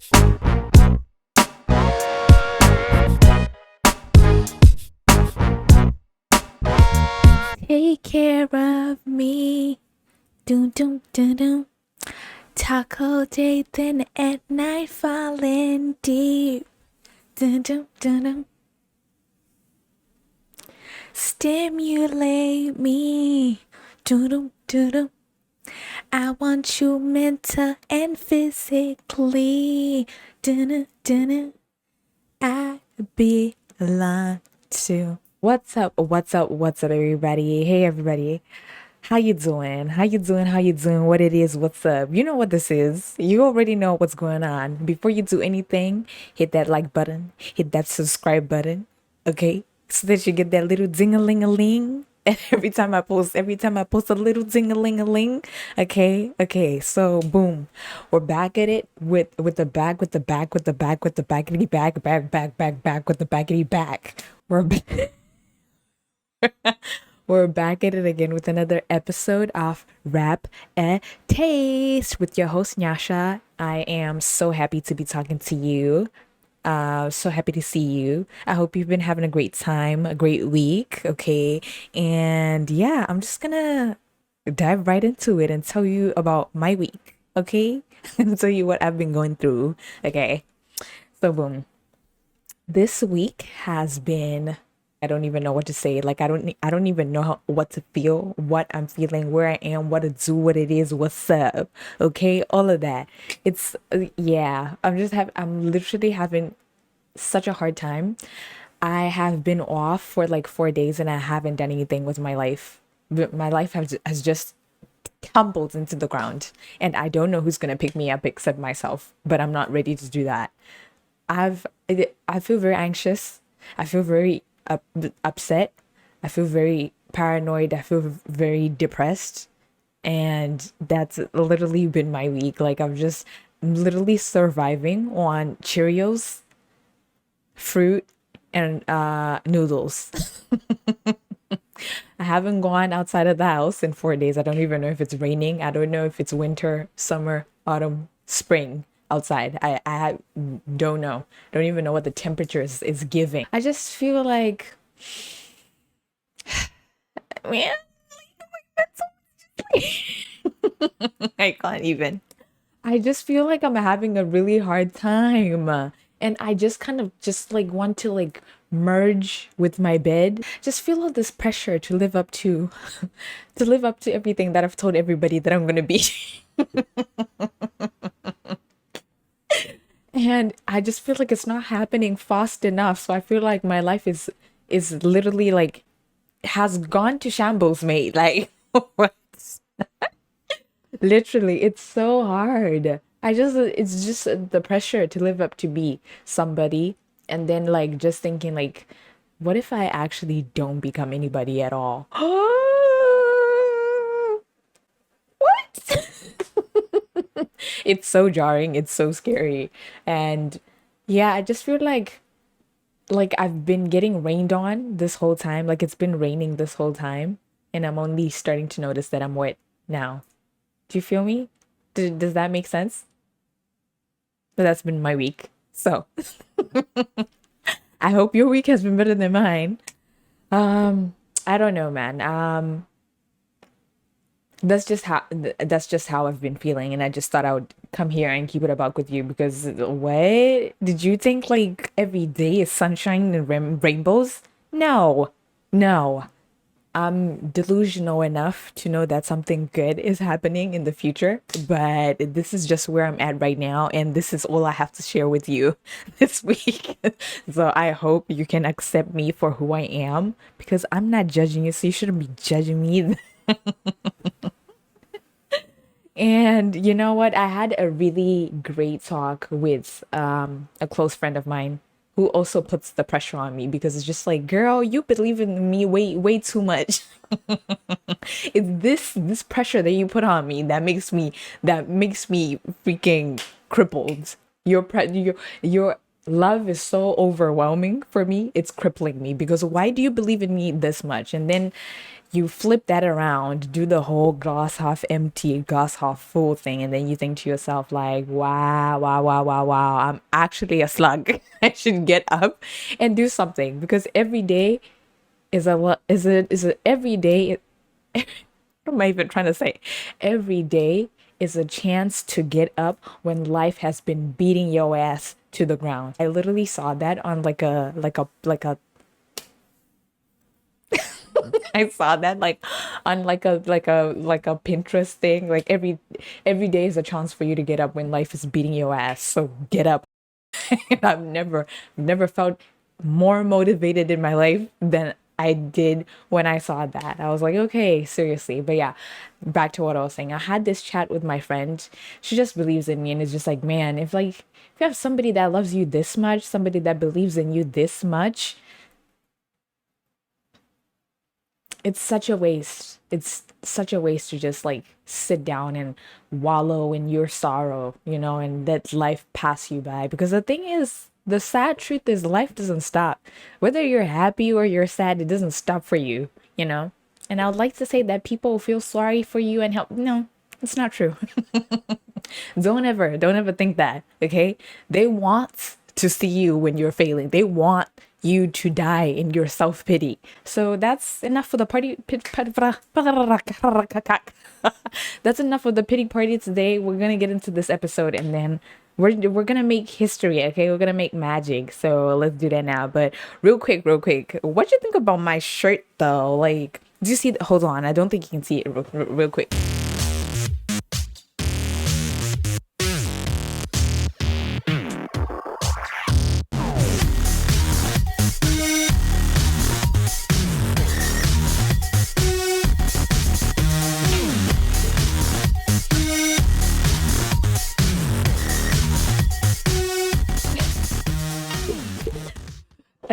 Take care of me. Doom, doom, doom, doom. Taco day, then at night falling deep. Dun, dun, dun, dun. Stimulate me. Dun, dun, dun, dun. I want you mental and physically. Dun, dun, dun, dun. I belong to. What's up? What's up? What's up, everybody? Hey, everybody. How you doing? How you doing? How you doing? What it is? What's up? You know what this is. You already know what's going on. Before you do anything, hit that like button, hit that subscribe button, okay? So that you get that little ding-a-ling-a-ling. And every time I post a little ding-a-ling-a-ling. Okay. So boom, we're back at it with the back, with the back, with the back, with the backity back with the backity back. We're back. We're back at it again with another episode of Rap and Taste with your host Nyasha. I am so happy to be talking to you. So happy to see you. I hope you've been having a great time, a great week. Okay. And yeah, I'm just gonna dive right into it and tell you about my week. Okay. And tell you what I've been going through. Okay. So boom. This week has been, I don't even know what to say. Like I don't even know what to feel, what I'm feeling, where I am, what to do, what it is, what's up. Okay, all of that. It's yeah. I'm literally having such a hard time. I have been off for like 4 days and I haven't done anything with my life. My life has just tumbled into the ground, and I don't know who's gonna pick me up except myself. But I'm not ready to do that. I've I feel very anxious. I feel very upset. I feel very paranoid. I feel very depressed. And that's literally been my week. Like I'm just literally surviving on Cheerios, fruit, and noodles. I haven't gone outside of the house in 4 days. I don't even know if it's raining. I don't know if it's winter, summer, autumn, spring outside. I don't know. Don't even know what the temperature is giving. I just feel like, man, I can't even. I just feel like I'm having a really hard time. And I just kind of just like want to like merge with my bed. Just feel all this pressure to live up to to live up to everything that I've told everybody that I'm gonna be. And I just feel like it's not happening fast enough. So I feel like my life is literally like has gone to shambles, mate. Like what? Literally, it's so hard. It's just the pressure to live up to be somebody, and then like just thinking like, what if I actually don't become anybody at all? What? It's so jarring. It's so scary, and yeah, I just feel like I've been getting rained on this whole time. Like it's been raining this whole time, and I'm only starting to notice that I'm wet now. Do you feel me? Does that make sense? But that's been my week. So I hope your week has been better than mine. I don't know, man. That's just how I've been feeling, and I just thought I would come here and keep it a buck with you because what did you think? Like every day is sunshine and rainbows? No, no. I'm delusional enough to know that something good is happening in the future, but this is just where I'm at right now, and this is all I have to share with you this week. So I hope you can accept me for who I am because I'm not judging you, so you shouldn't be judging me. And you know what? I had a really great talk with a close friend of mine who also puts the pressure on me because it's just like, girl, you believe in me way too much. It's this pressure that you put on me that makes me freaking crippled. Your love is so overwhelming for me. It's crippling me because why do you believe in me this much? And then you flip that around, do the whole glass half empty, glass half full thing, and then you think to yourself like, wow, wow, wow, wow, wow, I'm actually a slug. I should get up and do something because every day is a every day. What am I even trying to say? Every day is a chance to get up when life has been beating your ass to the ground. I literally saw that on I saw that like on like a Pinterest thing. Like every day is a chance for you to get up when life is beating your ass. So get up. And I've never felt more motivated in my life than I did when I saw that. I was like, okay, seriously. But yeah, back to what I was saying. I had this chat with my friend. She just believes in me and it's just like, man, if you have somebody that loves you this much, somebody that believes in you this much, it's such a waste. It's such a waste to just like sit down and wallow in your sorrow, and let life pass you by. Because the thing is, the sad truth is life doesn't stop. Whether you're happy or you're sad, it doesn't stop for you. And I would like to say that people feel sorry for you and help. No, it's not true. Don't ever think that, okay? They want to see you when you're failing. They want you to die in your self-pity. So that's enough for the party. That's enough of the pity party today. We're gonna get into this episode and then we're gonna make history, okay? We're gonna make magic. So let's do that now. But real quick, what do you think about my shirt though? Like, do you see? Hold on, I don't think you can see it real quick.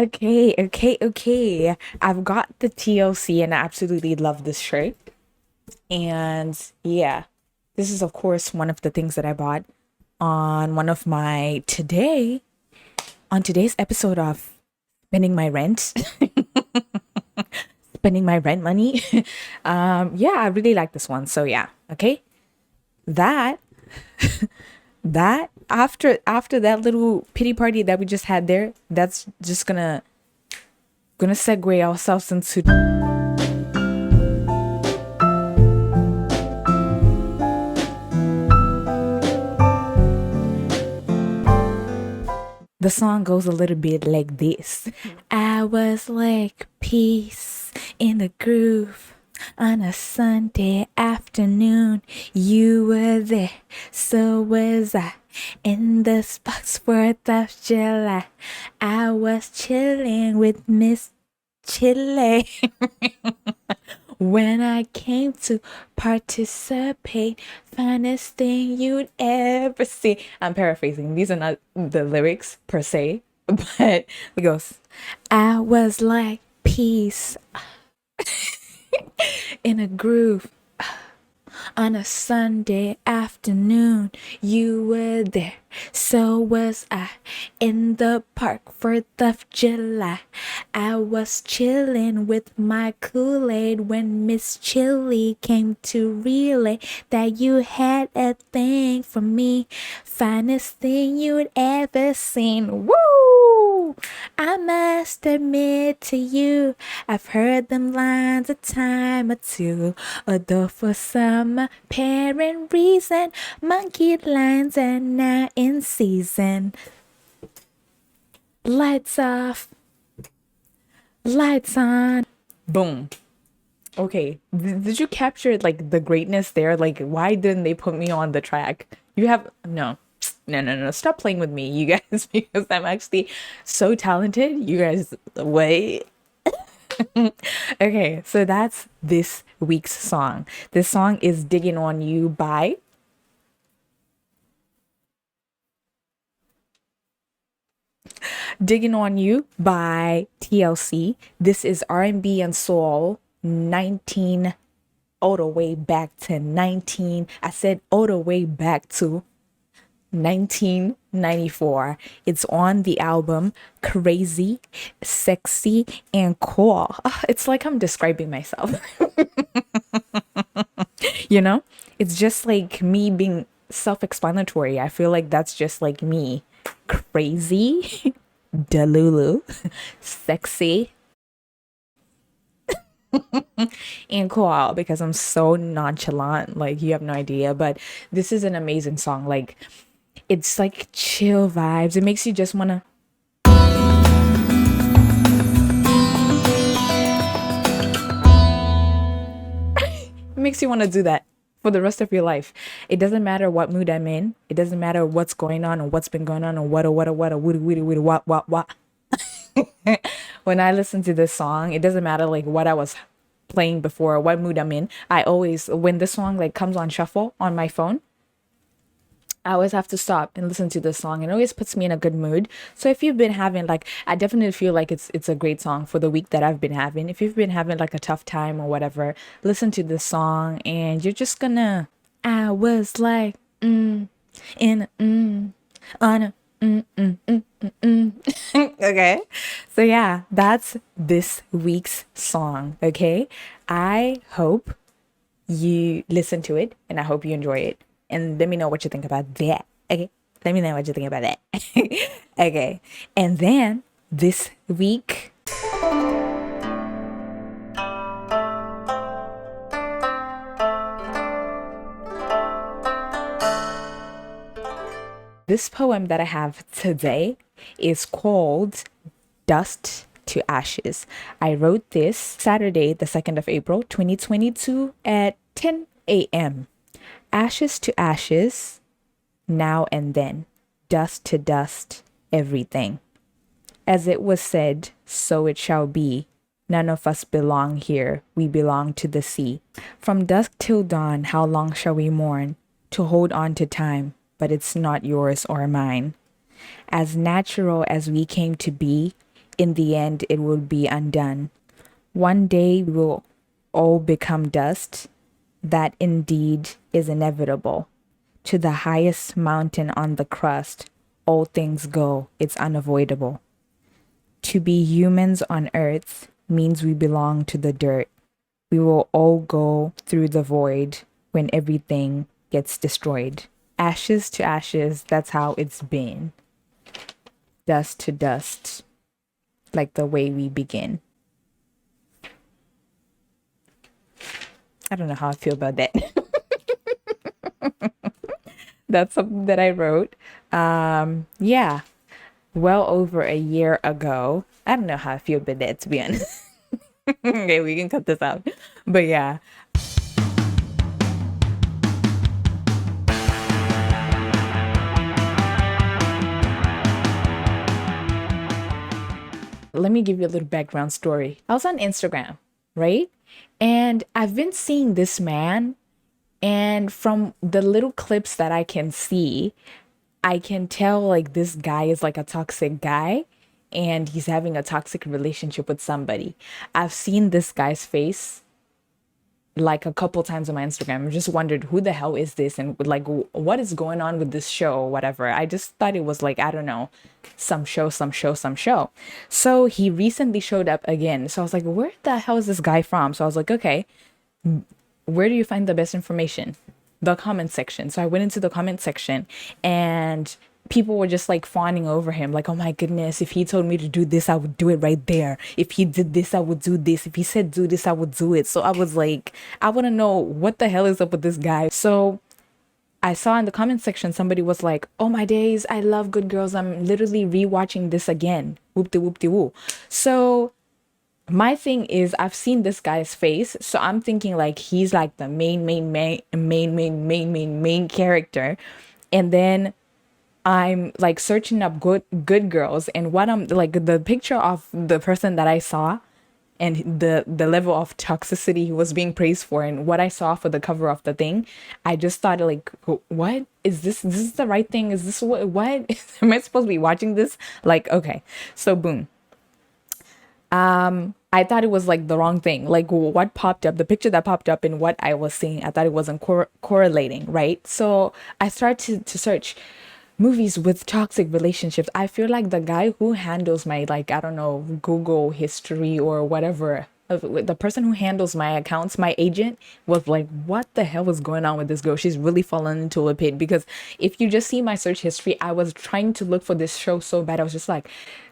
Okay. I've got the TLC and I absolutely love this shirt. And yeah, this is of course one of the things that I bought on one of my on today's episode of spending my rent, spending my rent money. Yeah, I really like this one. So yeah, okay. That that after that little pity party that we just had there, that's just gonna segue ourselves into the song goes a little bit like this. I was like peace in the groove on a Sunday afternoon. You were there, so was I. In the box 4th of July, I was chilling with Miss Chile. When I came to participate, finest thing you'd ever see. I'm paraphrasing. These are not the lyrics per se, but it goes, I was like peace in a groove on a Sunday afternoon. You were there, so was I. In the park 4th of July, I was chilling with my Kool-Aid when Miss Chili came to relay that you had a thing for me. Finest thing you'd ever seen. Woo! I must admit to you, I've heard them lines a time or two, although for some apparent reason, monkey lines are now in season. Lights off, lights on. Boom. Okay, did you capture like the greatness there? Like, why didn't they put me on the track? You have no. Stop playing with me, you guys, because I'm actually so talented. You guys, wait. Okay, so that's this week's song. This song is Diggin' on You by Digging on You by TLC. This is R&B and soul 19 all the way back to 19. I said all the way back to 1994. It's on the album Crazy, Sexy, and Cool. It's like I'm describing myself. you know, it's just like me being self-explanatory. I feel like that's just like me. Crazy, delulu, sexy, and cool because I'm so nonchalant. Like you have no idea, but this is an amazing song. Like it's like chill vibes. It makes you just wanna. It makes you want to do that for the rest of your life. It doesn't matter what mood I'm in. It doesn't matter what's going on or what's been going on or what a what. When I listen to this song, it doesn't matter like what I was playing before or what mood I'm in. I always when this song like comes on shuffle on my phone, I always have to stop and listen to this song. It always puts me in a good mood. So if you've been having like I definitely feel like it's a great song for the week that I've been having. If you've been having like a tough time or whatever, listen to this song and you're just gonna I was like in a, on a okay. So yeah, that's this week's song, okay? I hope you listen to it and I hope you enjoy it. And let me know what you think about that. Okay. Let me know what you think about that. okay. And then this week, this poem that I have today is called Dust to Ashes. I wrote this Saturday, the 2nd of April, 2022 at 10 a.m. Ashes to ashes, now and then, dust to dust, everything. As it was said, so it shall be. None of us belong here, we belong to the sea. From dusk till dawn, how long shall we mourn? To hold on to time, but it's not yours or mine. As natural as we came to be, in the end it will be undone. One day we will all become dust. That indeed is inevitable. To the highest mountain on the crust, all things go, it's unavoidable. To be humans on earth means we belong to the dirt. We will all go through the void when everything gets destroyed. Ashes to ashes, that's how it's been. Dust to dust, like the way we begin. I don't know how I feel about that. That's something that I wrote. Yeah, well over a year ago. I don't know how I feel about that, to be honest. okay, we can cut this out. But yeah, let me give you a little background story. I was on Instagram, right? And I've been seeing this man, and from the little clips that I can see, I can tell like this guy is like a toxic guy and he's having a toxic relationship with somebody. I've seen this guy's face like a couple times on my Instagram. I just wondered who the hell is this and like what is going on with this show or whatever. I just thought it was like, I don't know, some show, some show, some show. So he recently showed up again. So I was like, where the hell is this guy from? So I was like, okay, where do you find the best information? The comment section. So I went into the comment section and people were just like fawning over him, like, oh my goodness, if he told me to do this, I would do it right there. If he did this, I would do this. If he said do this, I would do it. So I was like, I want to know what the hell is up with this guy. So I saw in the comment section, somebody was like, oh my days, I love Good Girls. I'm literally rewatching this again. Whoop-de whoop-de woo. So my thing is I've seen this guy's face, so I'm thinking like he's like the main character. And then I'm like searching up good girls, and what I'm like the picture of the person that I saw and the level of toxicity he was being praised for and what I saw for the cover of the thing, I just thought like, what is this? This is the right thing? Is this what am I supposed to be watching this? Like, okay. So boom. I thought it was like the wrong thing. Like what popped up, the picture that popped up and what I was seeing, I thought it wasn't correlating, right? So I started to search movies with toxic relationships. I feel like the guy who handles my, like, I don't know, Google history or whatever, the person who handles my accounts, my agent, was like, what the hell is going on with this girl? She's really fallen into a pit. Because if you just see my search history, I was trying to look for this show so bad. I was just like,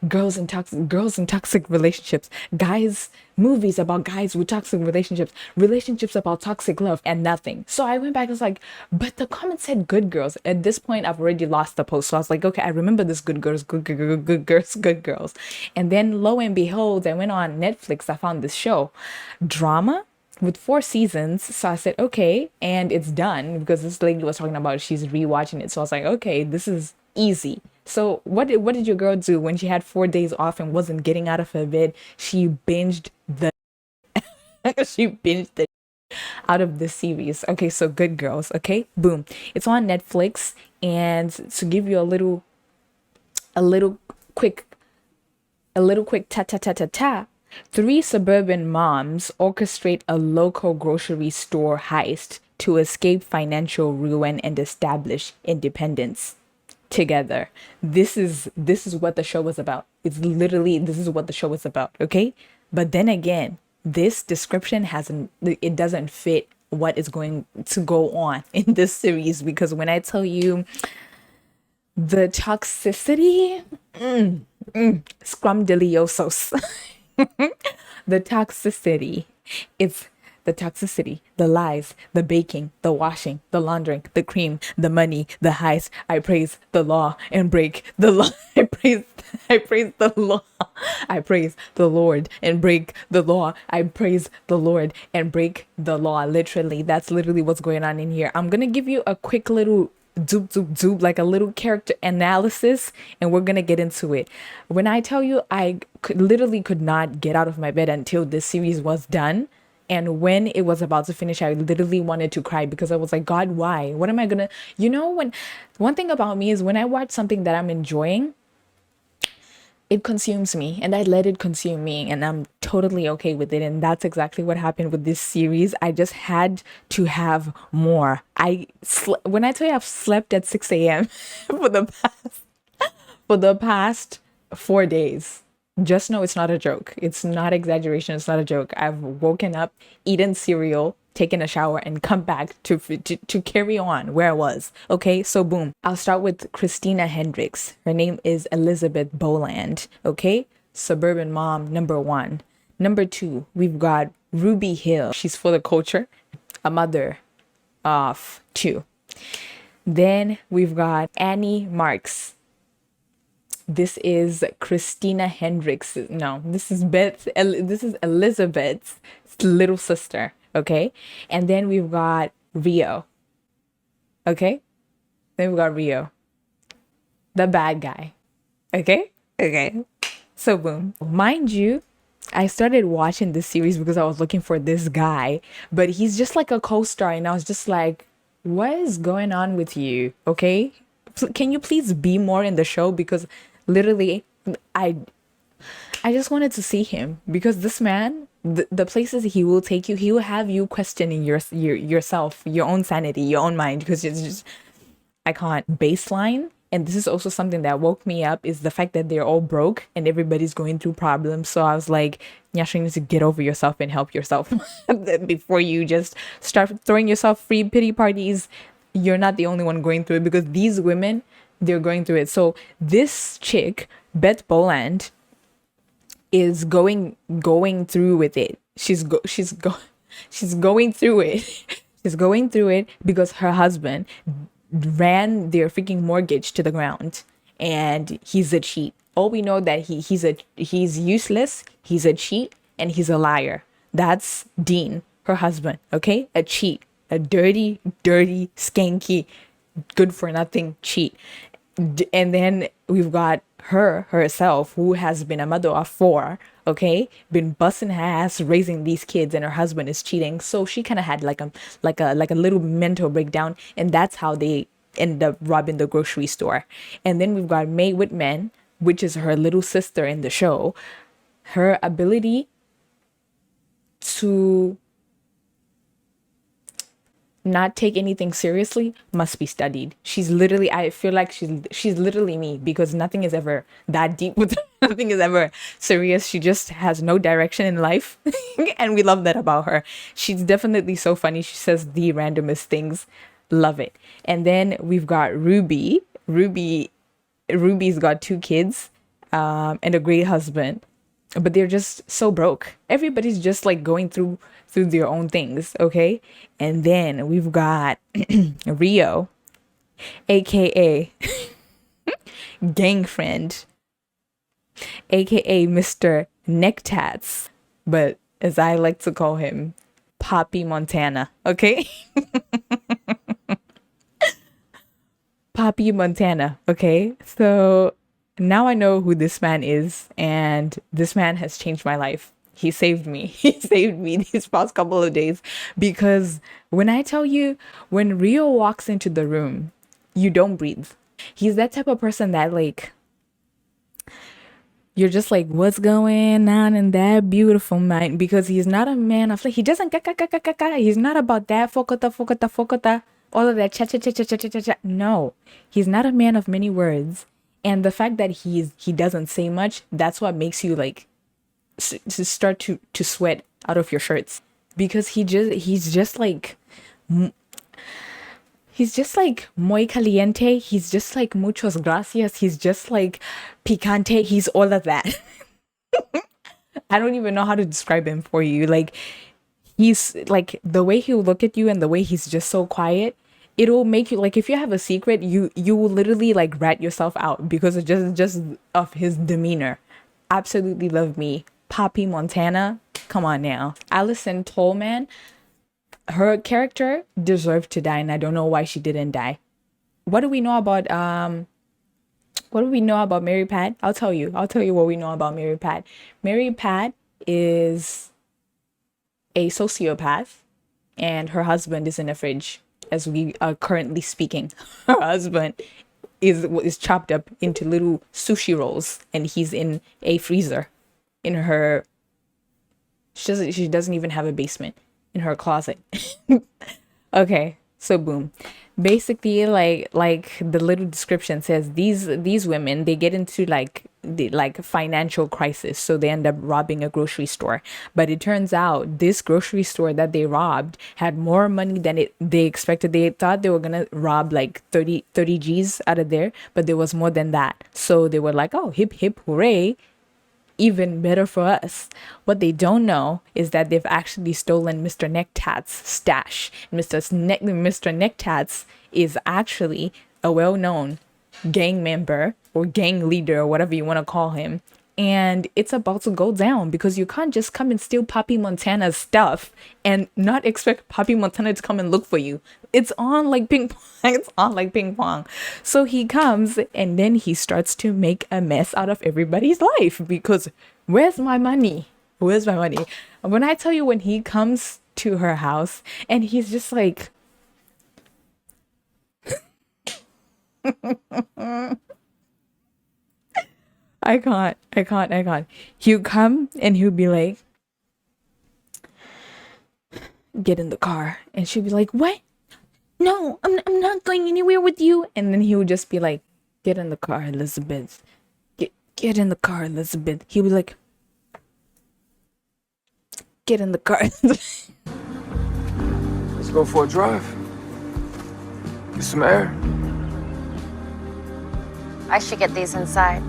girls in toxic relationships, guys, movies about guys with toxic relationships, relationships about toxic love, and nothing. So I went back and was like, but the comment said good girls. At this point, I've already lost the post. So I was like, okay, I remember this good girls, good girls, good girls. And then lo and behold, I went on Netflix. I found this show, drama with 4 seasons. So I said, okay, and it's done because this lady was talking about she's rewatching it. So I was like, okay, this is easy. So what did your girl do when she had 4 days off and wasn't getting out of her bed? She binged the she binged the out of this series. Okay, so Good Girls. Okay, boom. It's on Netflix, and to give you a little quick, ta ta ta ta ta. Three suburban moms orchestrate a local grocery store heist to escape financial ruin and establish independence together. This is what the show was about. It's literally this is what the show is about, okay? But then again, this description hasn't it doesn't fit what is going to go on in this series, because when I tell you the toxicity, scrumdiddliosos. The toxicity. It's the toxicity, the lies, the baking, the washing, the laundering, the cream, the money, the heist. I praise the law and break the law. I praise the law. I praise the Lord and break the law. I praise the Lord and break the law. Literally, that's literally what's going on in here. I'm gonna give you a quick little doop, like a little character analysis, and we're gonna get into it. When I tell you, literally could not get out of my bed until this series was done. And when it was about to finish, I literally wanted to cry because I was like, God, why? What am I gonna, when one thing about me is when I watch something that I'm enjoying, it consumes me and I let it consume me, and I'm totally okay with it. And that's exactly what happened with this series. I just had to have more. When I tell you I've slept at 6 a.m. for the past 4 days. Just know it's not a joke. It's not exaggeration. It's not a joke. I've woken up, eaten cereal, taken a shower, and come back to carry on where I was. Okay, so boom. I'll start with Christina Hendricks. Her name is Elizabeth Boland. Okay, suburban mom number one. Number two, we've got Ruby Hill. She's for the culture, a mother of two. Then we've got Annie Marks. This is Christina Hendricks. No, this is This is Elizabeth's little sister. Okay, and then we've got Rio. Okay, then we've got Rio, the bad guy. Okay, okay. So boom, mind you, I started watching this series because I was looking for this guy, but he's just like a co-star, and I was just like, what is going on with you? Okay, can you please be more in the show? Because literally, I I just wanted to see him, because this man, the places he will take you, he will have you questioning yourself, your own sanity, your own mind, because it's just, I can't. Baseline, and this is also something that woke me up, is the fact that they're all broke and everybody's going through problems. So I was like, Nyasha, you need to get over yourself and help yourself before you just start throwing yourself free pity parties. You're not the only one going through it, because these women, they're going through it. So this chick, Beth Boland, is going through with it. She's going through it. She's going through it because her husband ran their freaking mortgage to the ground, and he's a cheat. All we know that he's useless, he's a cheat, and he's a liar. That's Dean, her husband, okay? A cheat, a dirty, skanky, good for nothing cheat. And then we've got herself, who has been a mother of four, okay, been busting her ass raising these kids, and her husband is cheating. So she kind of had like a little mental breakdown, and that's how they ended up robbing the grocery store. And then we've got Mae Whitman, which is her little sister in the show. Her ability to not take anything seriously must be studied. She's literally, I feel like she's literally me, because nothing is ever that deep with her. Nothing is ever serious. She just has no direction in life. And we love that about her. She's definitely so funny. She says the randomest things. Love it. And then we've got Ruby. Ruby's got 2 kids, and a great husband, but they're just so broke. Everybody's just like going through their own things, okay? And then we've got Rio, aka gang friend, aka Mr. Necktats, but as I like to call him, Poppy Montana, okay? Poppy Montana, okay? So now I know who this man is, and this man has changed my life. He saved me. He saved me these past couple of days, because when I tell you, when Rio walks into the room, you don't breathe. He's that type of person that, like, you're just like, what's going on in that beautiful mind? Because he's not a man of, like, he doesn't he's not about that fokota, all of that cha cha cha cha cha cha cha cha. No, he's not a man of many words. And the fact that he doesn't say much, that's what makes you like to start to sweat out of your shirts, because he's just like muy caliente. He's just like muchos gracias. He's just like picante. He's all of that. I don't even know how to describe him for you. Like, he's like, the way he'll look at you and the way he's just so quiet, it'll make you like, if you have a secret, you will literally like rat yourself out because of just of his demeanor. Absolutely love me. Poppy Montana. Come on now. Allison Tolman, her character deserved to die, and I don't know why she didn't die. What do we know about Mary Pat? I'll tell you what we know about Mary Pat. Mary Pat is a sociopath, and her husband is in a fridge as we are currently speaking. Her husband is chopped up into little sushi rolls, and he's in a freezer in her. She doesn't even have a basement, in her closet. Okay, so boom. Basically, like the little description says, these women, they get into like financial crisis, so they end up robbing a grocery store. But it turns out this grocery store that they robbed had more money than they expected. They thought they were gonna rob like 30 G's out of there, but there was more than that. So they were like, oh, hip hip hooray, even better for us. What they don't know is that they've actually stolen Mr. Necktats' stash. Mr. Necktats is actually a well-known gang member or gang leader or whatever you want to call him. And it's about to go down, because you can't just come and steal Poppy Montana's stuff and not expect Poppy Montana to come and look for you. It's on like ping pong. It's on like ping pong. So he comes, and then he starts to make a mess out of everybody's life, because where's my money? Where's my money? When I tell you, when he comes to her house and he's just like, I can't. He'll come and he'll be like, get in the car. And she'll be like, what? No, I'm not going anywhere with you. And then he would just be like, get in the car, Elizabeth. Get in the car, Elizabeth. He'll be like, get in the car. Let's go for a drive. Get some air. I should get these inside.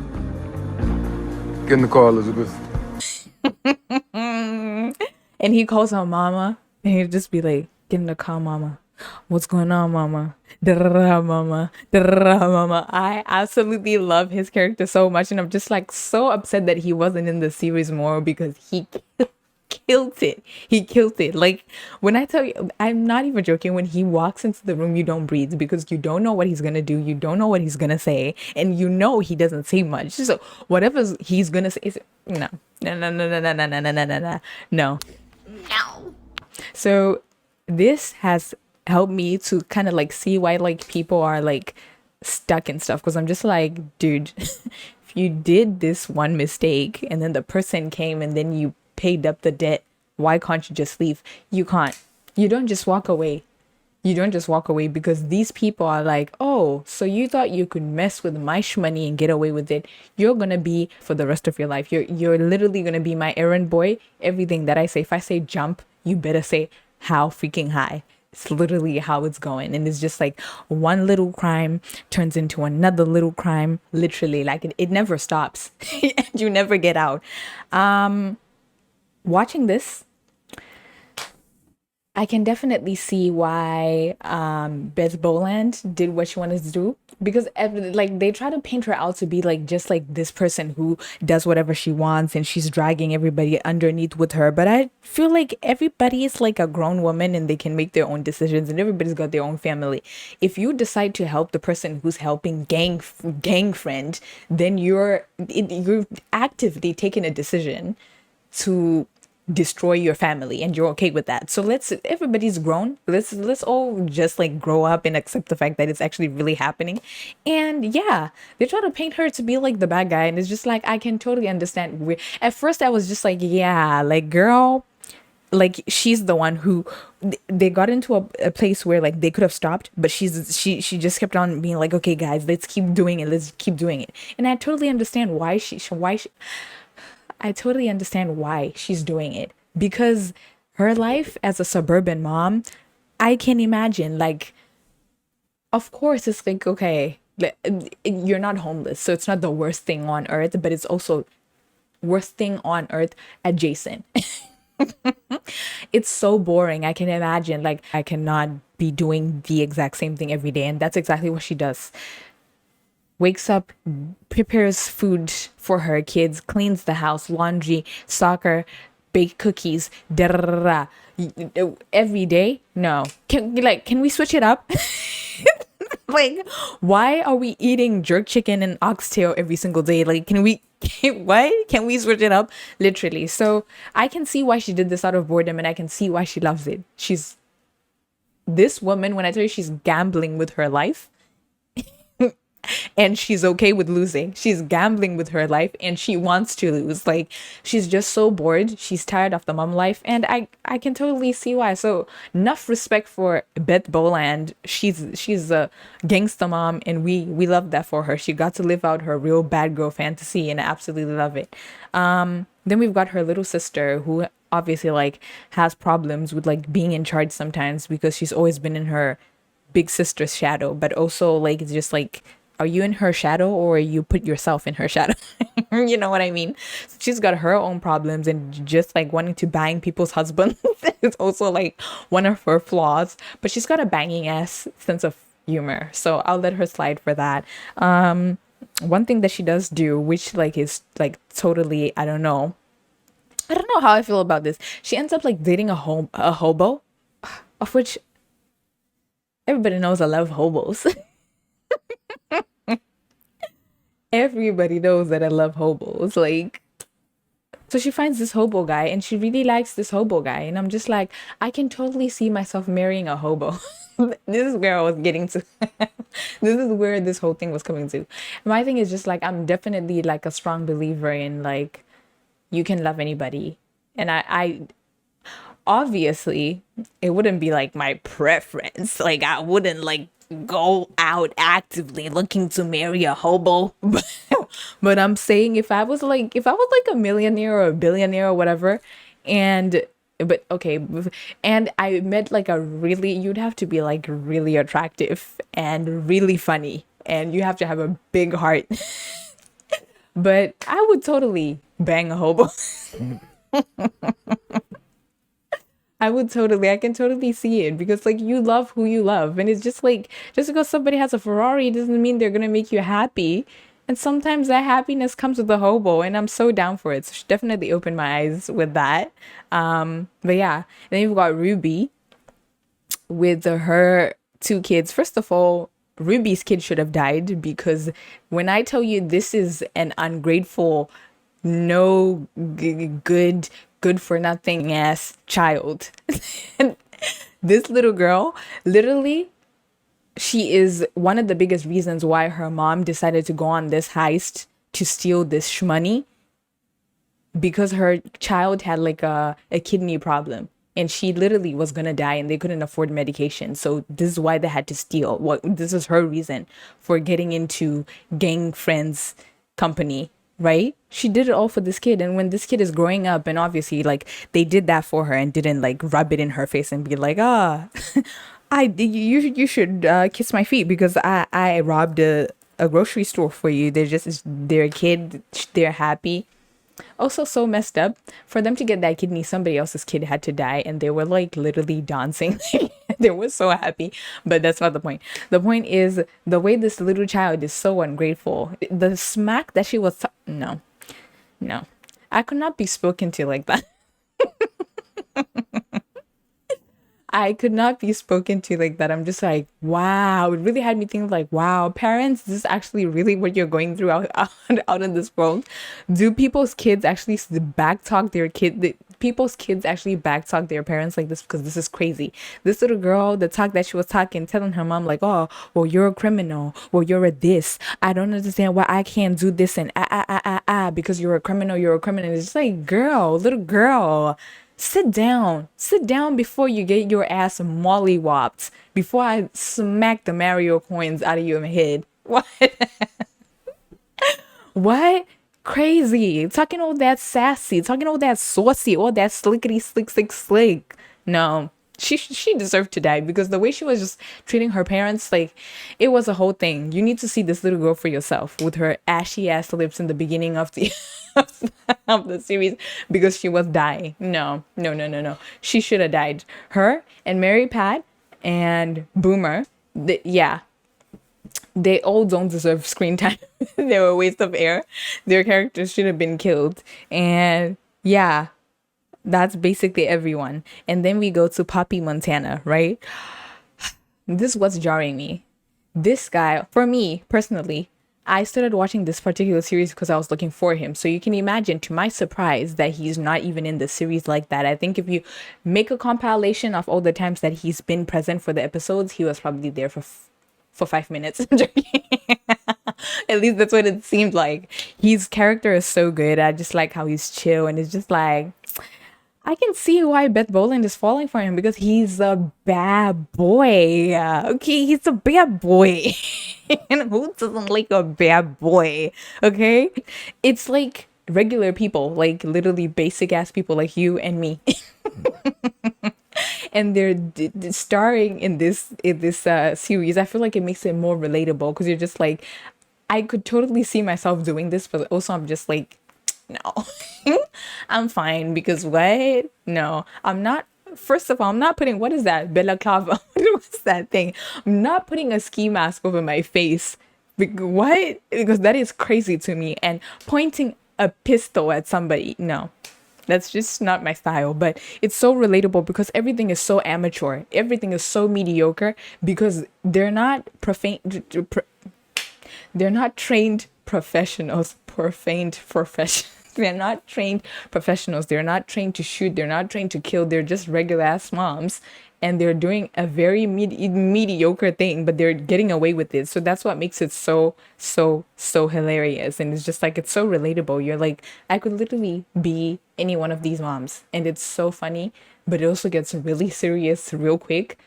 Get in the car, Elizabeth. And he calls her mama, and he'll just be like, get in the car, mama. What's going on, mama? Da-da-da, mama. Da-da-da, mama. I absolutely love his character so much, and I'm just like so upset that he wasn't in the series more, because he killed it. He killed it. Like, when I tell you, I'm not even joking. When he walks into the room, you don't breathe, because you don't know what he's gonna do. You don't know what he's gonna say, and you know he doesn't say much. So whatever he's gonna say is no. So this has helped me to kind of like see why like people are like stuck and stuff, because I'm just like, dude, if you did this one mistake and then the person came and then you paid up the debt, why can't you just leave? You can't. You don't just walk away. You don't just walk away because these people are like, oh, so you thought you could mess with my shmoney and get away with it. You're gonna be for the rest of your life. You're literally gonna be my errand boy. Everything that I say, if I say jump, you better say how freaking high. It's literally how it's going. And it's just like one little crime turns into another little crime. Literally, like it never stops. And you never get out. Watching this, I can definitely see why Beth Boland did what she wanted to do because like they try to paint her out to be like just like this person who does whatever she wants and she's dragging everybody underneath with her. But I feel like everybody is like a grown woman and they can make their own decisions and everybody's got their own family. If you decide to help the person who's helping gang friend, then you're actively taking a decision to destroy your family and you're okay with that. So everybody's grown. Let's all just like grow up and accept the fact that it's actually really happening. And yeah, they try to paint her to be like the bad guy and it's just like I can totally understand. At first I was just like, yeah, like girl, like she's the one who they got into a place where like they could have stopped, but she just kept on being like, okay guys, let's keep doing it, let's keep doing it. And I totally understand I totally understand why she's doing it because her life as a suburban mom, I can imagine like, of course, it's like, okay, you're not homeless, so it's not the worst thing on earth, but it's also worst thing on earth adjacent. It's so boring. I can imagine like I cannot be doing the exact same thing every day, and that's exactly what she does. Wakes up, prepares food for her kids, cleans the house, laundry, soccer, bake cookies, da da da da. Every day. No, can we switch it up? Like, why are we eating jerk chicken and oxtail every single day? Like, what? Can we switch it up? Literally. So I can see why she did this out of boredom and I can see why she loves it. She's this woman, when I tell you she's gambling with her life, and she's okay with losing. She's gambling with her life and she wants to lose. Like she's just so bored. She's tired of the mom life and I can totally see why. So enough respect for Beth Boland. She's a gangster mom and we love that for her. She got to live out her real bad girl fantasy and I absolutely love it. Then we've got her little sister who obviously like has problems with like being in charge sometimes because she's always been in her big sister's shadow, but also like it's just like, are you in her shadow or you put yourself in her shadow? You know what I mean? She's got her own problems and just like wanting to bang people's husbands is also like one of her flaws, but she's got a banging ass sense of humor. So I'll let her slide for that. One thing that she does do, which like is like totally, I don't know how I feel about this. She ends up like dating a hobo, of which everybody knows I love hobos. Everybody knows that I love hobos. Like, so she finds this hobo guy and she really likes this hobo guy. And I'm just like, I can totally see myself marrying a hobo. This is where I was getting to. This is where this whole thing was coming to. My thing is just like, I'm definitely like a strong believer in like, you can love anybody. And I obviously it wouldn't be like my preference, like I wouldn't like go out actively looking to marry a hobo. But I'm saying if I was like a millionaire or a billionaire or whatever, and but okay, and I met like a really, you'd have to be like really attractive and really funny and you have to have a big heart. But I would totally bang a hobo. I can totally see it because like you love who you love. And it's just like, just because somebody has a Ferrari doesn't mean they're going to make you happy. And sometimes that happiness comes with a hobo and I'm so down for it. So she definitely opened my eyes with that. But yeah, then you've got Ruby with her two kids. First of all, Ruby's kid should have died because when I tell you this is an ungrateful, no good for nothing ass child. This little girl, literally, she is one of the biggest reasons why her mom decided to go on this heist to steal this money because her child had like a kidney problem. and she literally was gonna die and they couldn't afford medication. So this is why they had to steal. This is her reason for getting into gang friends company, right? She did it all for this kid. And when this kid is growing up, and obviously like they did that for her and didn't like rub it in her face and be like, you should kiss my feet because I robbed a grocery store for you. They're a kid, they're happy. Also, so messed up for them to get that kidney. Somebody else's kid had to die, and they were like literally dancing. They were so happy, but that's not the point. The point is the way this little child is so ungrateful. The smack that she was. No, no, I could not be spoken to like that. I could not be spoken to like that. I'm just like, wow. It really had me think like, wow, parents, this is actually really what you're going through out in this world. Do people's kids actually backtalk their people's kids actually backtalk their parents like this? Because this is crazy. This little girl, the talk that she was talking, telling her mom like, oh, well, you're a criminal. Well, you're a this. I don't understand why I can't do this and because you're a criminal. You're a criminal. It's just like, girl, little girl. Sit down. Sit down before you get your ass mollywopped. Before I smack the Mario coins out of your head. What? What? Crazy. Talking all that sassy. Talking all that saucy. All that slickety slick slick slick. No. She deserved to die because the way she was just treating her parents, like it was a whole thing. You need to see this little girl for yourself with her ashy ass lips in the beginning of the of the series because she was dying. No, no, no, no, no. She should have died. Her and Mary Pat and Boomer, yeah, they all don't deserve screen time. They were a waste of air. Their characters should have been killed. And yeah, that's basically everyone. And then we go to Poppy Montana, right? This was jarring me. This guy, for me personally, I started watching this particular series because I was looking for him. So you can imagine, to my surprise, that he's not even in the series like that. I think if you make a compilation of all the times that he's been present for the episodes, he was probably there for 5 minutes. At least that's what it seemed like. His character is so good. I just like how he's chill and it's just like I can see why Beth Boland is falling for him because he's a bad boy. Okay, he's a bad boy. And who doesn't like a bad boy? Okay? It's like regular people, like literally basic ass people like you and me. And they're starring in this series. I feel like it makes it more relatable because you're just like I could totally see myself doing this, but also I'm just like no. I'm fine because what? No, I'm not. First of all, I'm not putting what is that? Balaclava. What's that thing? I'm not putting a ski mask over my face. What? Because that is crazy to me. And pointing a pistol at somebody, no. That's just not my style, but it's so relatable because everything is so amateur. Everything is so mediocre because they're not they're not trained professionals. Profaned professionals. They're not trained professionals. They're not trained to shoot. They're not trained to kill. They're just regular ass moms. And they're doing a very mediocre thing, but they're getting away with it. So that's what makes it so, so, so hilarious. And it's just like, it's so relatable. You're like, I could literally be any one of these moms. And it's so funny, but it also gets really serious real quick.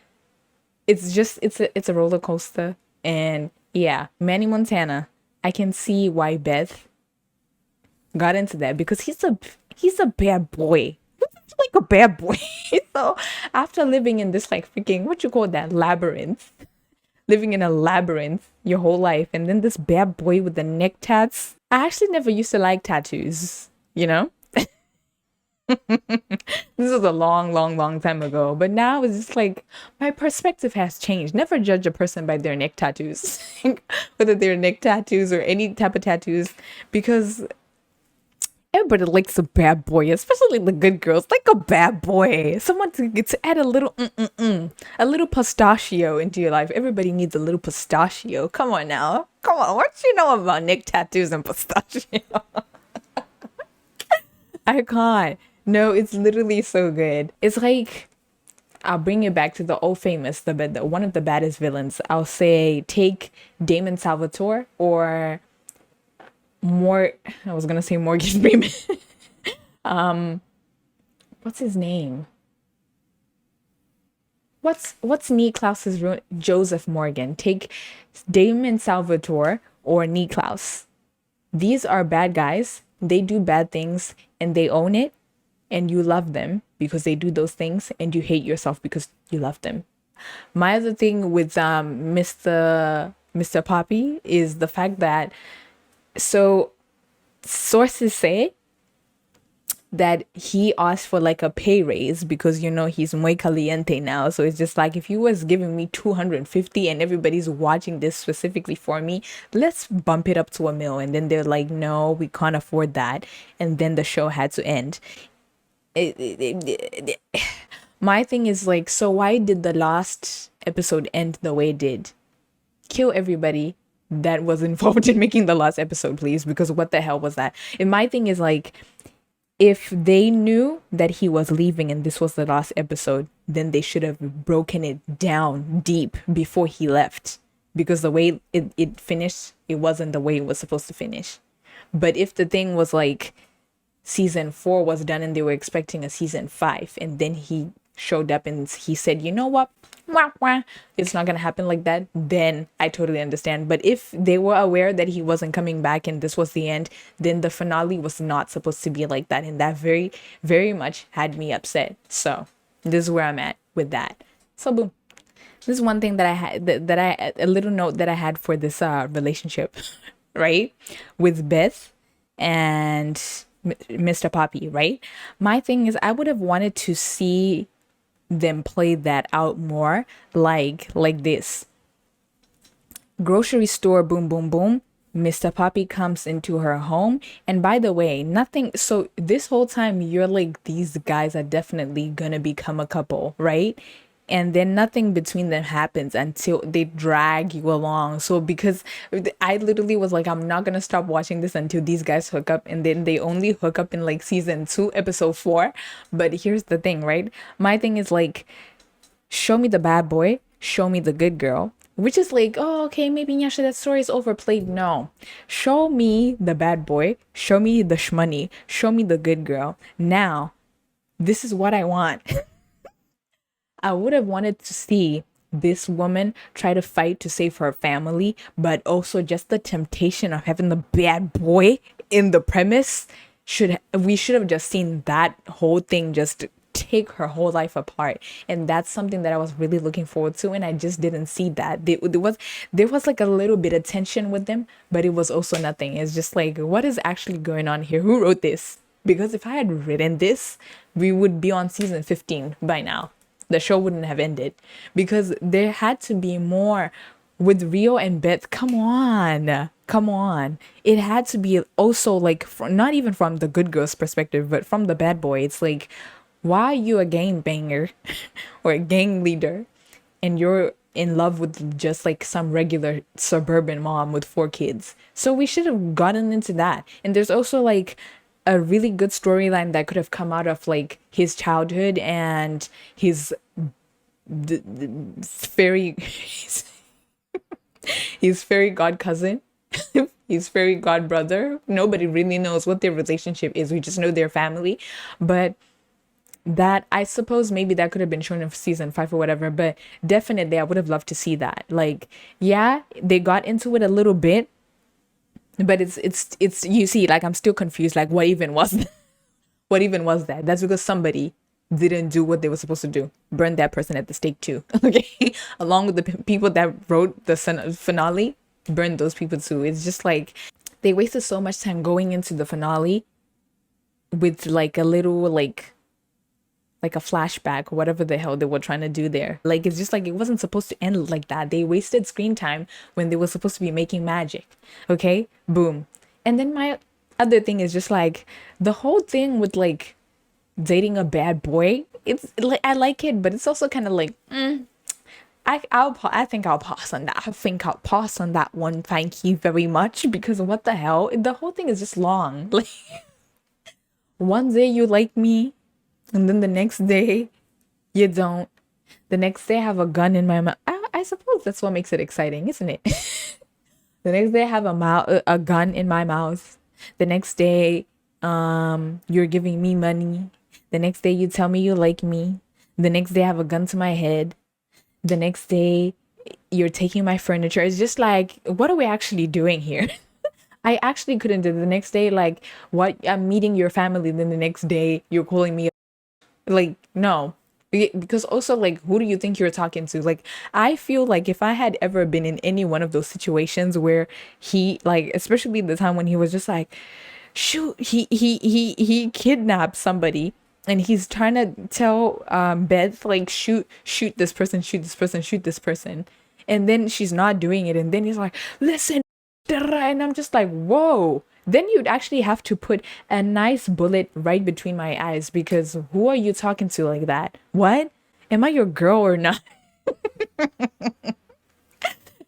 It's just, it's a roller coaster. And yeah, Manny Montana, I can see why Beth got into that because he's a bad boy. He's like a bad boy. So after living in this like freaking what you call that labyrinth, living in a labyrinth your whole life, and then this bad boy with the neck tats. I actually never used to like tattoos, you know? This was a long, long, long time ago. But now it's just like my perspective has changed. Never judge a person by their neck tattoos, whether they're neck tattoos or any type of tattoos, because everybody likes a bad boy, especially the good girls. Like a bad boy, someone to add a little pistachio into your life. Everybody needs a little pistachio. Come on now, come on. What you know about neck tattoos and pistachio? I can't. No, it's literally so good. It's like I'll bring it back to the old famous, the one of the baddest villains. I'll say take Damon Salvatore or more. I was gonna say Morgan Freeman. What's his name? what's Niklaus's Joseph Morgan? Take Damon Salvatore or Niklaus. These are bad guys. They do bad things and they own it, and you love them because they do those things, and you hate yourself because you love them. My other thing with Mr. Poppy is the fact that, so sources say that he asked for like a pay raise because he's muy caliente now. So it's just like, if he was giving me 250 and everybody's watching this specifically for me, let's bump it up to a mil. And then they're like, no, we can't afford that. And then the show had to end. My thing is like, so why did the last episode end the way it did? Kill everybody that was involved in making the last episode, please, because what the hell was that? And my thing is like, if they knew that he was leaving and this was the last episode, then they should have broken it down deep before he left. Because the way it finished, it wasn't the way it was supposed to finish. But if the thing was like season 4 was done and they were expecting a season 5, and then he showed up and he said, you know what? Wah, wah. It's not going to happen like that. Then I totally understand. But if they were aware that he wasn't coming back and this was the end, then the finale was not supposed to be like that. And that very, very much had me upset. So this is where I'm at with that. So boom. This is one thing that I had, a little note that I had for this relationship, right? With Beth and Mr. Poppy, right? My thing is, I would have wanted to see them play that out more, like this. Grocery store, boom, boom, boom. Mr. Poppy comes into her home. And by the way, nothing. So this whole time, you're like, these guys are definitely gonna become a couple, right? And then nothing between them happens until they drag you along. So because I literally was like, I'm not gonna stop watching this until these guys hook up, and then they only hook up in like season 2 episode 4. But here's the thing, right? My thing is like, show me the bad boy, show me the good girl, which is like, oh, okay, maybe Nyasha, that story is overplayed. No, show me the bad boy, show me the shmoney, show me the good girl. Now this is what I want. I would have wanted to see this woman try to fight to save her family, but also just the temptation of having the bad boy in the premise. We should have just seen that whole thing just take her whole life apart. And that's something that I was really looking forward to, and I just didn't see that. There was like a little bit of tension with them, but it was also nothing. It's just like, what is actually going on here? Who wrote this? Because if I had written this, we would be on season 15 by now. The show wouldn't have ended, because there had to be more with Rio and Beth. Come on. It had to be also like, not even from the good girl's perspective, but from the bad boy. It's like, why are you a gang banger or a gang leader and you're in love with just like some regular suburban mom with 4 kids? So we should have gotten into that. And there's also like a really good storyline that could have come out of like his childhood and his fairy his fairy god cousin, his fairy god brother. Nobody really knows what their relationship is. We just know their family. But that, I suppose maybe that could have been shown in season 5 or whatever, but definitely I would have loved to see that. Like, yeah, they got into it a little bit, but it's you see, like, I'm still confused, like, what even was that? What even was that? That's because somebody didn't do what they were supposed to do. Burn that person at the stake too. Okay, along with the people that wrote the finale, burn those people too. It's just like they wasted so much time going into the finale with like a little like a flashback, whatever the hell they were trying to do there. Like, it's just like, it wasn't supposed to end like that. They wasted screen time when they were supposed to be making magic. Okay, boom. And then my other thing is just like the whole thing with like dating a bad boy. It's like, I like it, but it's also kind of like, I think I'll pass on that. I think I'll pass on that one. Thank you very much. Because what the hell? The whole thing is just long. Like, one day you like me, and then the next day you don't. The next day I have a gun in my mouth. I suppose that's what makes it exciting, isn't it? The next day I have a gun in my mouth. The next day, you're giving me money. The next day you tell me you like me. The next day I have a gun to my head. The next day, you're taking my furniture. It's just like, what are we actually doing here? I actually couldn't do it. The next day, like, what? I'm meeting your family. Then the next day, you're calling me. Like, no. Because also, like, who do you think you're talking to? Like, I feel like if I had ever been in any one of those situations where he, like, especially the time when he was just like, shoot, he kidnapped somebody and he's trying to tell Beth, like, shoot this person, shoot this person, shoot this person. And then she's not doing it. And then he's like, listen, and I'm just like, whoa. Then you'd actually have to put a nice bullet right between my eyes because who are you talking to like that? What? Am I your girl or not?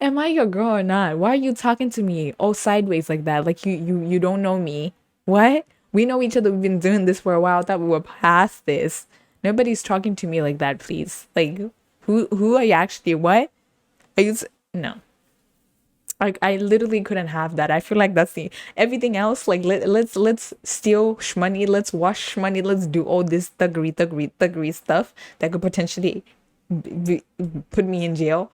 Am I your girl or not? Why are you talking to me all sideways like that? Like you don't know me. What? We know each other. We've been doing this for a while. I thought we were past this. Nobody's talking to me like that, please. Like who are you actually? What? Are you no. Like I literally couldn't have that. I feel like that's the everything else. Like let's steal money, let's wash money, let's do all this thuggery stuff that could potentially put me in jail.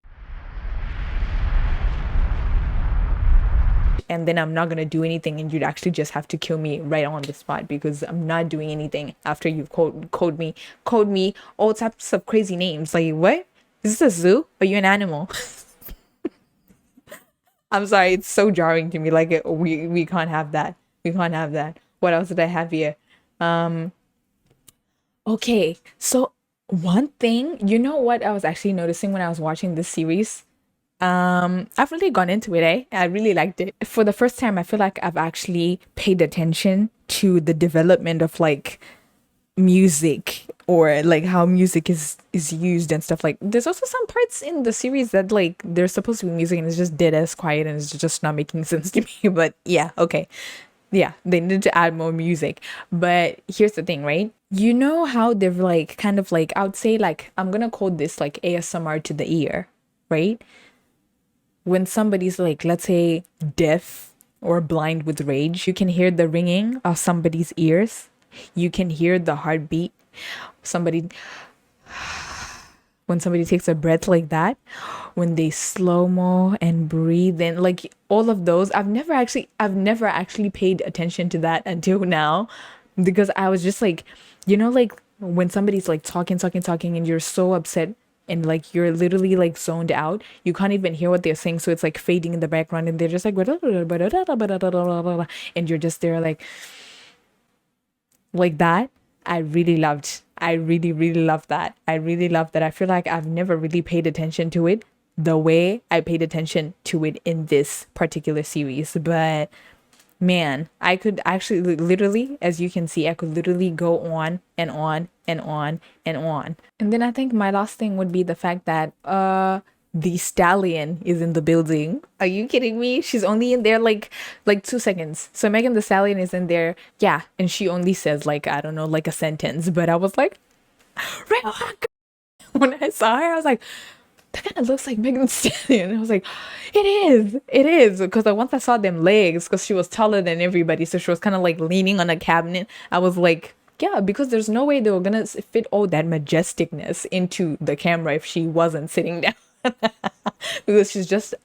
And then I'm not gonna do anything, and you'd actually just have to kill me right on the spot because I'm not doing anything after you've code me all types of crazy names. Like what? Is this a zoo? Are you an animal? I'm sorry, it's so jarring to me. Like we can't have that. We can't have that. What else did I have here? Okay, so one thing, you know what I was actually noticing when I was watching this series? I've really gone into it, eh? I really liked it. For the first time, I feel like I've actually paid attention to the development of like music or like how music is used and stuff. Like there's also some parts in the series that like there's supposed to be music and it's just dead as quiet and it's just not making sense to me. But yeah, okay. Yeah, they need to add more music. But here's the thing, right? You know how they've like kind of like I would say like I'm gonna call this like ASMR to the ear, right? When somebody's like, let's say, deaf or blind with rage, you can hear the ringing of somebody's ears. You can hear the heartbeat. Somebody, when somebody takes a breath like that, when they slow mo and breathe in, like all of those, I've never actually paid attention to that until now, because I was just like, like when somebody's like talking, and you're so upset and like you're literally like zoned out, you can't even hear what they're saying, so it's like fading in the background, and they're just like, and you're just there like that. I really loved. I really, really love that. I really love that. I feel like I've never really paid attention to it the way I paid attention to it in this particular series. But man, I could actually literally, as you can see, I could literally go on and on and on and on. And then I think my last thing would be the fact that the stallion is in the building. Are you kidding me? She's only in there like 2 seconds. So Megan the Stallion is in there, yeah, and she only says like I don't know, like a sentence. But I was like, real hot girl. When I saw her, I was like, that kind of looks like Megan Thee Stallion. I was like, it is. Because once I saw them legs, because she was taller than everybody, so she was kind of like leaning on a cabinet. I was like, yeah, because there's no way they were gonna fit all that majesticness into the camera if she wasn't sitting down. Because she's just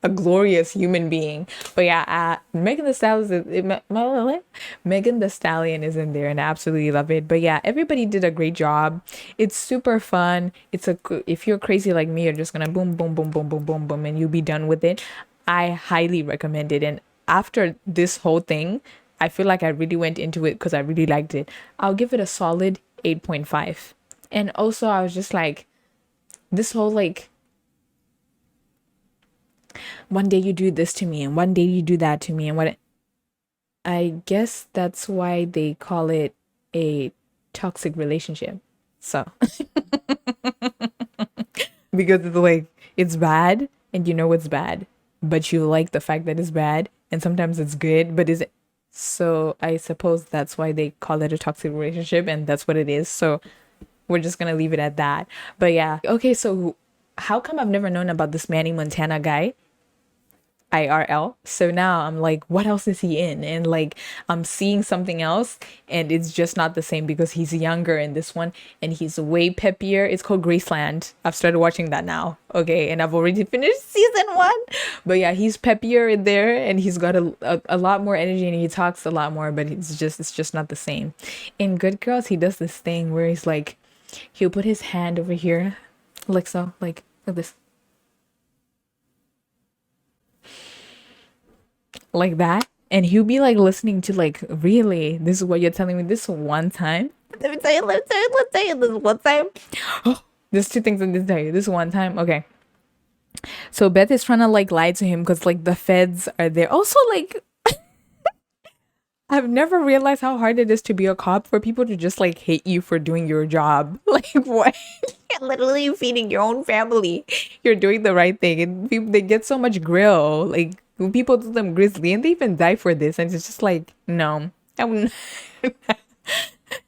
a glorious human being. But yeah, Megan the Stallion is in there, and I absolutely love it. But yeah, everybody did a great job. It's super fun. If you're crazy like me, you're just gonna boom, boom, boom, boom, boom, boom, boom, and you'll be done with it. I highly recommend it. And after this whole thing, I feel like I really went into it because I really liked it. I'll give it a solid 8.5. And also, I was just like, this whole like one day you do this to me and one day you do that to me and what I guess that's why they call it a toxic relationship. So because it's like it's bad and you know it's bad, but you like the fact that it's bad, and sometimes it's good, but is it? So I suppose that's why they call it a toxic relationship, and that's what it is. So we're just gonna leave it at that. But yeah, okay. So how come I've never known about this Manny Montana guy? IRL. So now I'm like, what else is he in? And like, I'm seeing something else, and it's just not the same because he's younger in this one and he's way peppier. It's called Graceland. I've started watching that now. Okay. And I've already finished season 1. But yeah, he's peppier in there and he's got a lot more energy and he talks a lot more, but it's just not the same. In Good Girls, he does this thing where he's like, he'll put his hand over here, like so, like this, like that, and he'll be like listening to like, really, this is what you're telling me this one time. Let me tell you this one time. There's two things in this tell you this one time. Okay, so Beth is trying to like lie to him because like the feds are there. Also, like, I've never realized how hard it is to be a cop, for people to just like hate you for doing your job. Like, what? You're literally feeding your own family. You're doing the right thing. And people, they get so much grill. Like, when people do them grizzly and they even die for this. And it's just like, no. I wouldn't.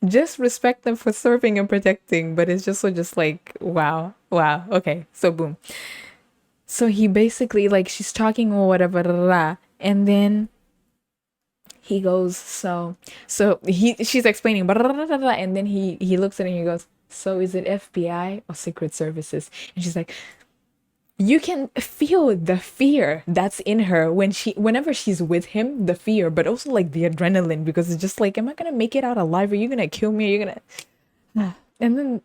Just respect them for serving and protecting. But it's just so just like, wow. Wow. Okay. So boom. So he basically, like, she's talking or whatever. And then he goes, so she's explaining, and then he looks at it and he goes, so is it FBI or Secret Services? And she's like, you can feel the fear that's in her whenever she's with him, the fear, but also like the adrenaline, because it's just like, am I gonna make it out alive? Are you gonna kill me? Are you gonna and then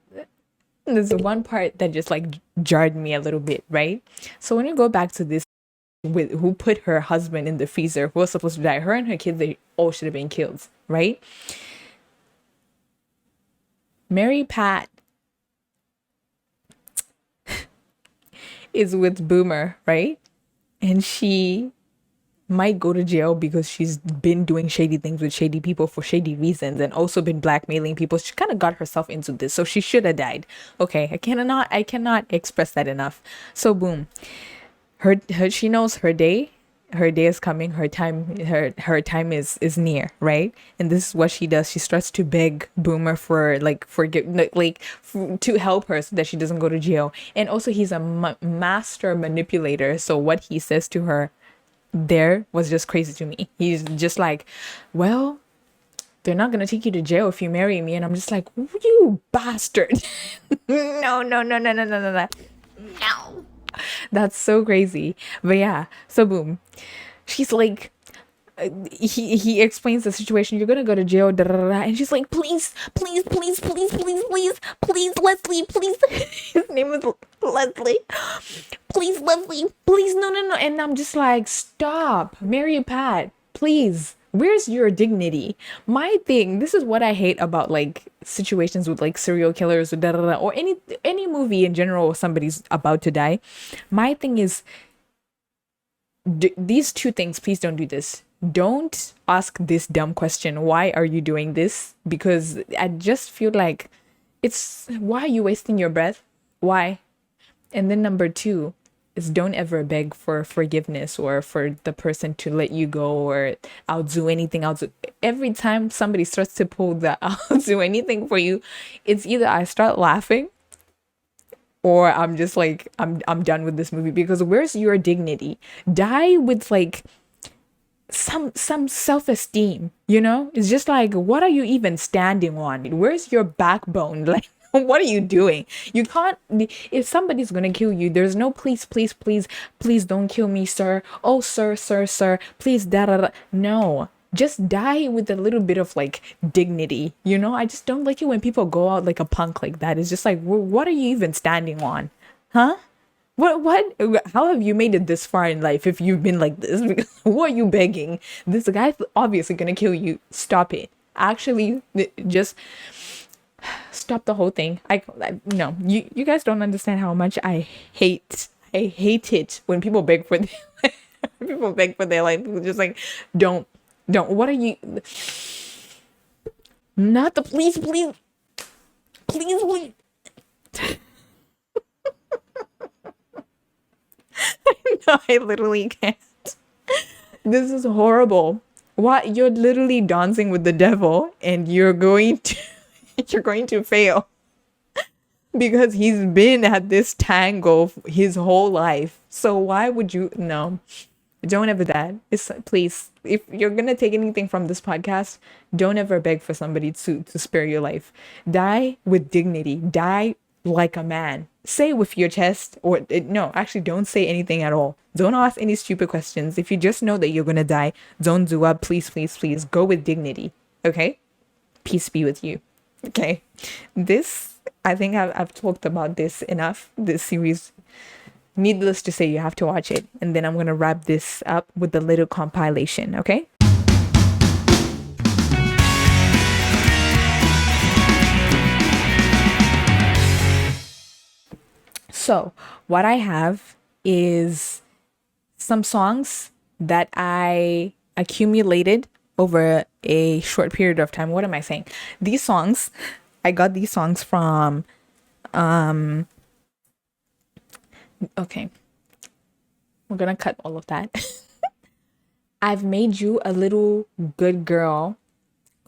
there's one part that just like jarred me a little bit, right? So when you go back to this, with who put her husband in the freezer, who was supposed to die, her and her kids, they all should have been killed, right? Mary Pat is with Boomer, right? And she might go to jail because she's been doing shady things with shady people for shady reasons, and also been blackmailing people. She kind of got herself into this, so she should have died. Okay, I cannot express that enough. So boom, her she knows her day is coming, her time is near, right? And this is what she does. She starts to beg Boomer for like forgive, like to help her so that she doesn't go to jail. And also, he's a master manipulator, so what he says to her there was just crazy to me. He's just like, well, they're not gonna take you to jail if you marry me. And I'm just like, you bastard. No, no, no, no, no, no, no, no. No. That's so crazy. But yeah, so boom. She's like, he explains the situation. You're gonna go to jail, da, da, da, da. And she's like, please, please, please, please, please, please, please, Leslie, please. His name is Leslie. Please, Leslie, please, no, no, no. And I'm just like, stop, Mary Pat, please. Where's your dignity? My thing, this is what I hate about like situations with like serial killers or da da da, or any movie in general where somebody's about to die. My thing is, these two things, please don't do this. Don't ask this dumb question, why are you doing this? Because I just feel like, it's, why are you wasting your breath? Why? And then number two is, don't ever beg for forgiveness or for the person to let you go, or I'll do anything. Every time somebody starts to pull the I'll do anything for you, it's either I start laughing or I'm just like, I'm done with this movie. Because where's your dignity? Die with like some self-esteem, you know? It's just like, what are you even standing on? Where's your backbone? Like, what are you doing? You can't, if somebody's gonna kill you, there's no please, please, please, please don't kill me, sir. Oh, sir, sir, sir, please, da da da. No, just die with a little bit of like dignity, you know? I just don't like it when people go out like a punk like that. It's just like, what are you even standing on? Huh? What? How have you made it this far in life if you've been like this? Because who are you begging? This guy's obviously gonna kill you. Stop it. Actually, just stop the whole thing. No, you guys don't understand how much I hate it when people beg for people beg for their life. People just like, don't. What are you? Not the please, please, please, please. No, I literally can't. This is horrible. What? You're literally dancing with the devil, and you're going to you're going to fail because he's been at this tango his whole life. So why would you? No, Don't ever that. It's please, if you're gonna take anything from this podcast, don't ever beg for somebody to spare your life. Die with dignity. Die like a man. Say with your chest, or no, actually, don't say anything at all. Don't ask any stupid questions. If you just know that you're gonna die, don't do up. Please, please, please go with dignity. Okay? Peace be with you. Okay. This, I think I've talked about this enough. This series, needless to say, you have to watch it. And then I'm going to wrap this up with the little compilation. Okay. So, what I have is some songs that I accumulated over a short period of time. What am I saying? These songs, I got these songs from, okay, we're gonna cut all of that. I've made you a little good girl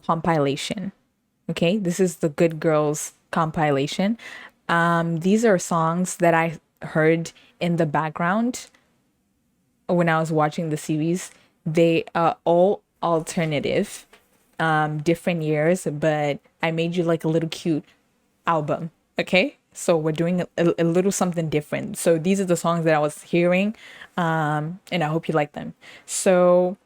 compilation. Okay, this is the good girls compilation. These are songs that I heard in the background when I was watching the series. They are all alternative, different years, but I made you like a little cute album. Okay, so we're doing a little something different. So these are the songs that I was hearing, and I hope you like them. So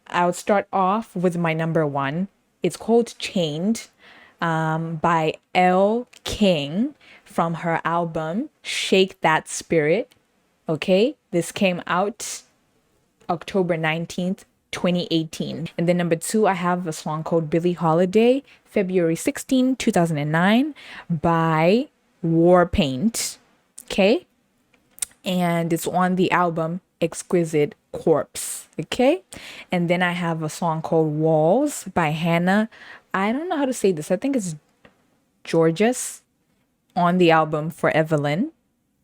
I'll start off with my number one. It's called Chained, by Elle King, from her album Shake That Spirit. Okay, this came out October 19th, 2018. And then number two, I have a song called Billie Holiday, February 16, 2009, by Warpaint. Okay, and it's on the album Exquisite Corpse. Okay, and then I have a song called Walls by Hannah. I don't know how to say this. I think it's Georges, on the album For Evelyn,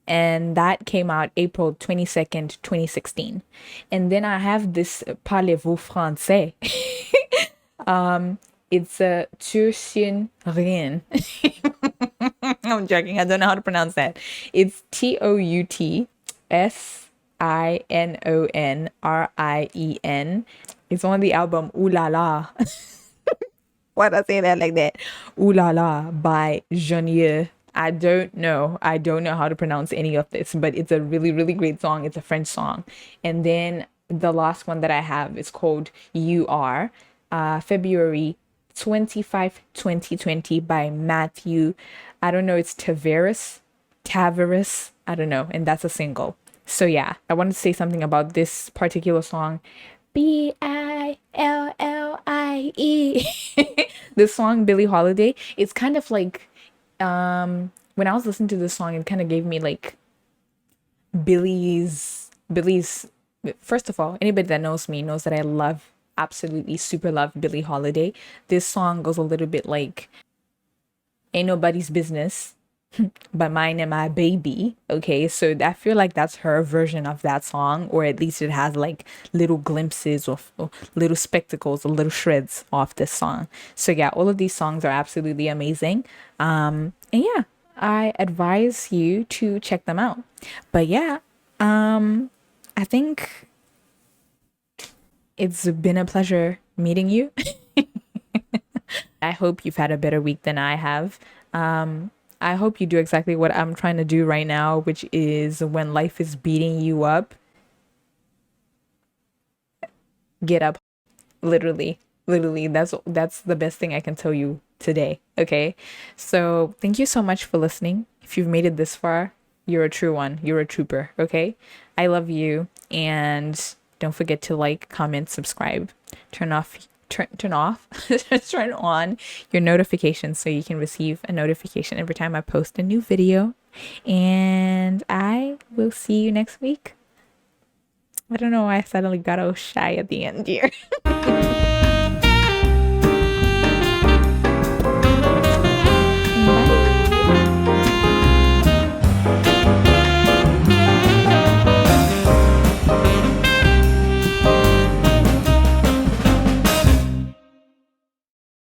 and that came out April 22nd, 2016. And then I have this Parlez-vous français? It's a Turcien Rien. I'm joking. I don't know how to pronounce that. It's TOUTSINONRIEN. It's on the album Ooh La La. Why did I say that like that? Ooh La La by Janeiro. I don't know. I don't know how to pronounce any of this, but it's a really, really great song. It's a French song. And then the last one that I have is called You Are, February 25, 2020, by Matthew. I don't know. It's Tavares. I don't know. And that's a single. So yeah, I wanted to say something about this particular song. Billie. This song, Billie Holiday, it's kind of like, when I was listening to this song, it kind of gave me like Billie's. First of all, anybody that knows me knows that I love, absolutely super love Billie Holiday. This song goes a little bit like, ain't nobody's business but mine and my baby. Okay, so I feel like that's her version of that song, or at least it has like little glimpses or little spectacles or little shreds off this song. So yeah, all of these songs are absolutely amazing. And yeah, I advise you to check them out. But yeah, I think it's been a pleasure meeting you. I hope you've had a better week than I have. I hope you do exactly what I'm trying to do right now, which is when life is beating you up, get up. Literally, literally, that's the best thing I can tell you today. Okay, so thank you so much for listening. If you've made it this far, you're a true one. You're a trooper. Okay, I love you, and don't forget to like, comment, subscribe, turn on your notifications so you can receive a notification every time I post a new video. And I will see you next week. I don't know why I suddenly got all shy at the end here.